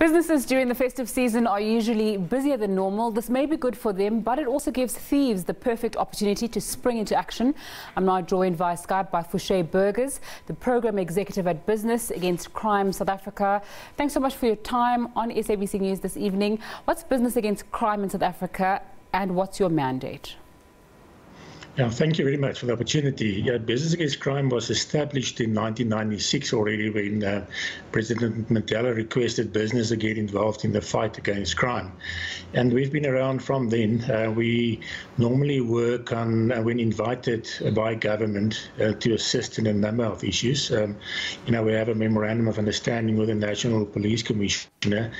Businesses during the festive season are usually busier than normal. This may be good for them, but it also gives thieves the perfect opportunity to spring into action. I'm now joined via Skype by Fouche Burgers, the Program Executive at Business Against Crime South Africa. Thanks so much for your time on SABC News this evening. What's Business Against Crime in South Africa and what's your mandate? Yeah, thank you very much for the opportunity. Yeah, Business Against Crime was established in 1996 already when President Mandela requested business to get involved in the fight against crime. And we've been around from then. We normally work on, when invited by government to assist in a number of issues. We have a memorandum of understanding with the National Police Commissioner.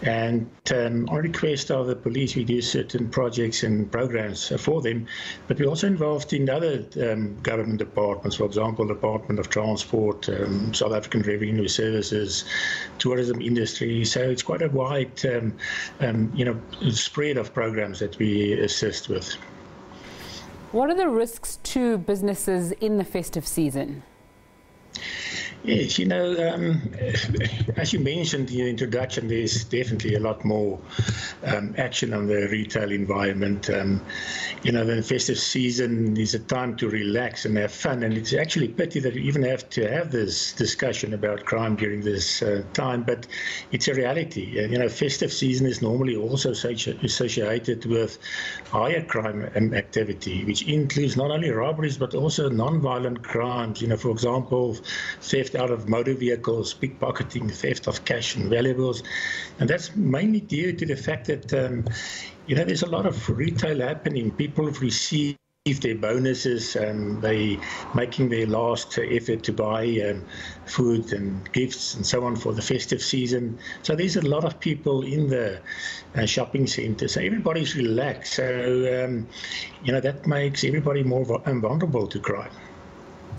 And on request of the police, we do certain projects and programs for them. But we also involved in other government departments, for example, Department of Transport, South African Revenue Services, tourism industry. So it's quite a wide, spread of programs that we assist with. What are the risks to businesses in the festive season? Yes, as you mentioned in the introduction, there's definitely a lot more action on the retail environment. The festive season is a time to relax and have fun, and it's actually a pity that we even have to have this discussion about crime during this time, but it's a reality. Festive season is normally also associated with higher crime activity, which includes not only robberies, but also non-violent crimes. For example, theft out of motor vehicles, pickpocketing, theft of cash and valuables. And that's mainly due to the fact that, there's a lot of retail happening. People have received their bonuses, they making their last effort to buy food and gifts and so on for the festive season. So there's a lot of people in the shopping centres. So everybody's relaxed. So, that makes everybody more vulnerable to crime.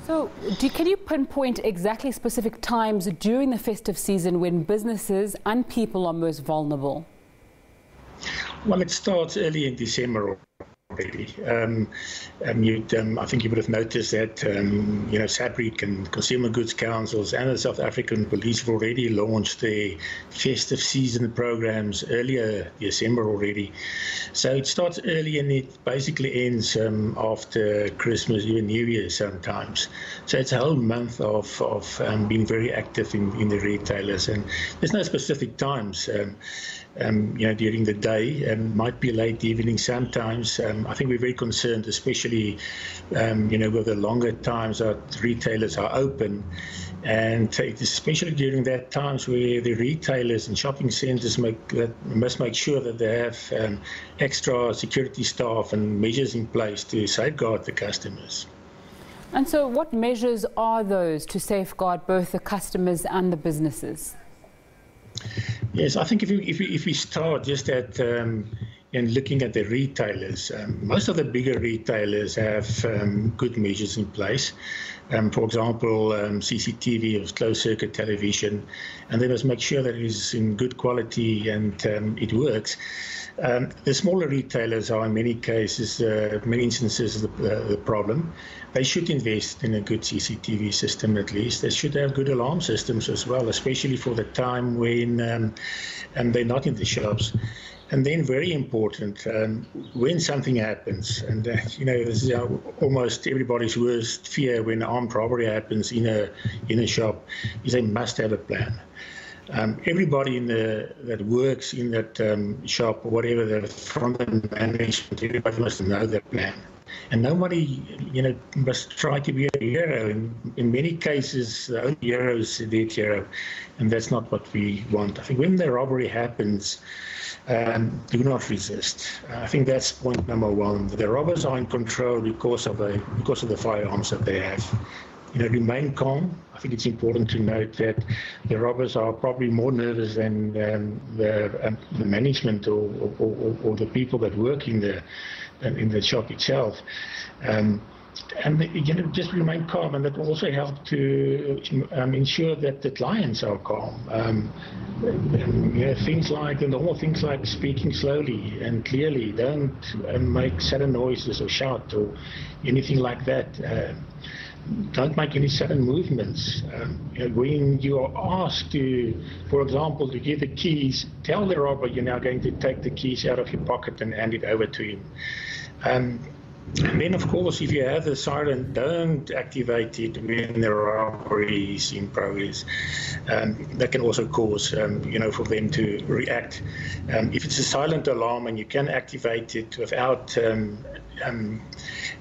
So can you pinpoint exactly specific times during the festive season when businesses and people are most vulnerable? Well, it starts early in December already. I think you would have noticed that SABC and Consumer Goods Councils and the South African Police have already launched their festive season programs earlier December already. So it starts early and it basically ends after Christmas, even New Year sometimes. So it's a whole month of being very active in the retailers, and there's no specific times. During the day, might be late evening sometimes. I think we're very concerned, especially, with the longer times that retailers are open. And it's especially during that times where the retailers and shopping centres must make sure that they have extra security staff and measures in place to safeguard the customers. And so what measures are those to safeguard both the customers and the businesses? Yes, I think if we start just at in looking at the retailers, most of the bigger retailers have good measures in place. For example, CCTV or closed-circuit television, and they must make sure that it is in good quality and it works. The smaller retailers are in many cases, many instances, the problem. They should invest in a good CCTV system at least. They should have good alarm systems as well, especially for the time when they're not in the shops. And then very important, when something happens, and this is almost everybody's worst fear when armed robbery happens in a shop, is they must have a plan. Everybody that works in that shop, or whatever, the front end management, everybody must know their plan. And nobody, must try to be a hero. In many cases, the only hero is the dead hero, and that's not what we want. I think when the robbery happens, do not resist. I think that's point number one. The robbers are in control because of the firearms that they have. Remain calm. I think it's important to note that the robbers are probably more nervous than the management or the people that work in the shop itself. And just remain calm, and that will also help to ensure that the clients are calm. The normal things like speaking slowly and clearly. Don't make sudden noises or shout or anything like that. don't make any sudden movements. When you are asked to, for example, to give the keys, tell the robber you're now going to take the keys out of your pocket and hand it over to him. And then, of course, if you have the siren, don't activate it when the robbery is in progress. That can also cause, for them to react. If it's a silent alarm and you can activate it without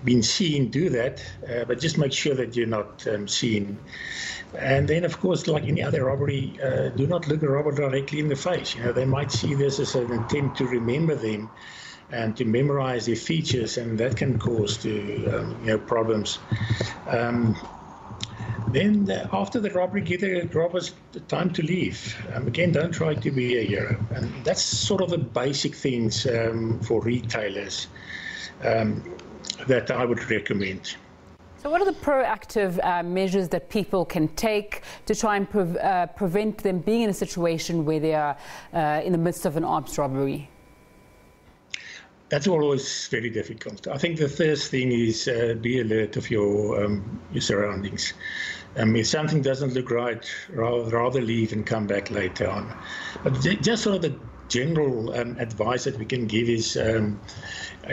being seen, do that. But just make sure that you're not seen. And then, of course, like any other robbery, do not look a robber directly in the face. They might see this as an attempt to remember them and to memorize their features, and that can cause problems. Then after the robbery, give the robbers the time to leave. Again, don't try to be a hero. And that's sort of the basic things for retailers that I would recommend. So what are the proactive measures that people can take to try and prevent them being in a situation where they are in the midst of an armed robbery? That's always very difficult. I think the first thing is be alert of your surroundings. If something doesn't look right, rather leave and come back later on. But just sort of the general advice that we can give is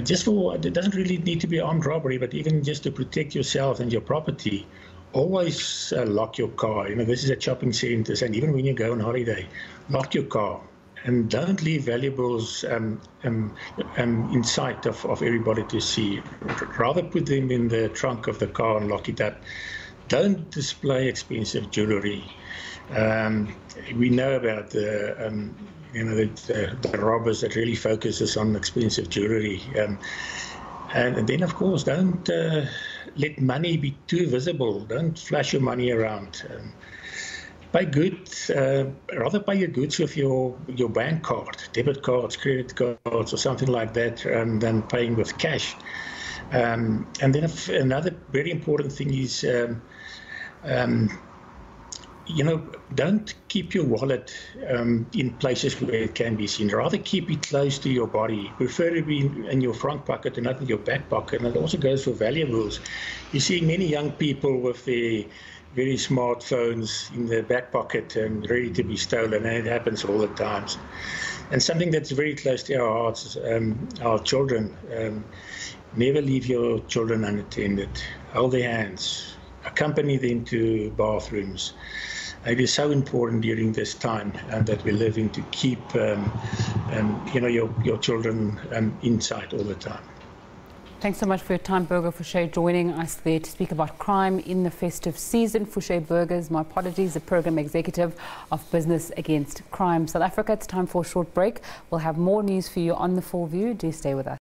just for, it doesn't really need to be armed robbery, but even just to protect yourself and your property, always lock your car. This is at shopping centers, and even when you go on holiday, lock your car. And don't leave valuables in sight of everybody to see. Rather put them in the trunk of the car and lock it up. Don't display expensive jewelry. We know about the robbers that really focuses on expensive jewelry. And then, of course, don't let money be too visible. Don't flash your money around. Pay goods, rather pay your goods with your bank card, debit cards, credit cards, or something like that, than paying with cash. And then another very important thing is, don't keep your wallet in places where it can be seen. Rather keep it close to your body. Prefer to be in your front pocket and not in your back pocket. And it also goes for valuables. You see many young people with their very smartphones in their back pocket and ready to be stolen, and it happens all the time. And something that's very close to our hearts, our children. Never leave your children unattended. Hold their hands. Accompany them to bathrooms. It is so important during this time that we live in to keep your children inside all the time. Thanks so much for your time, Fouche, joining us there to speak about crime in the festive season. Fouche Burgers, my apologies, the Program Executive of Business Against Crime South Africa. It's time for a short break. We'll have more news for you on The Full View. Do stay with us.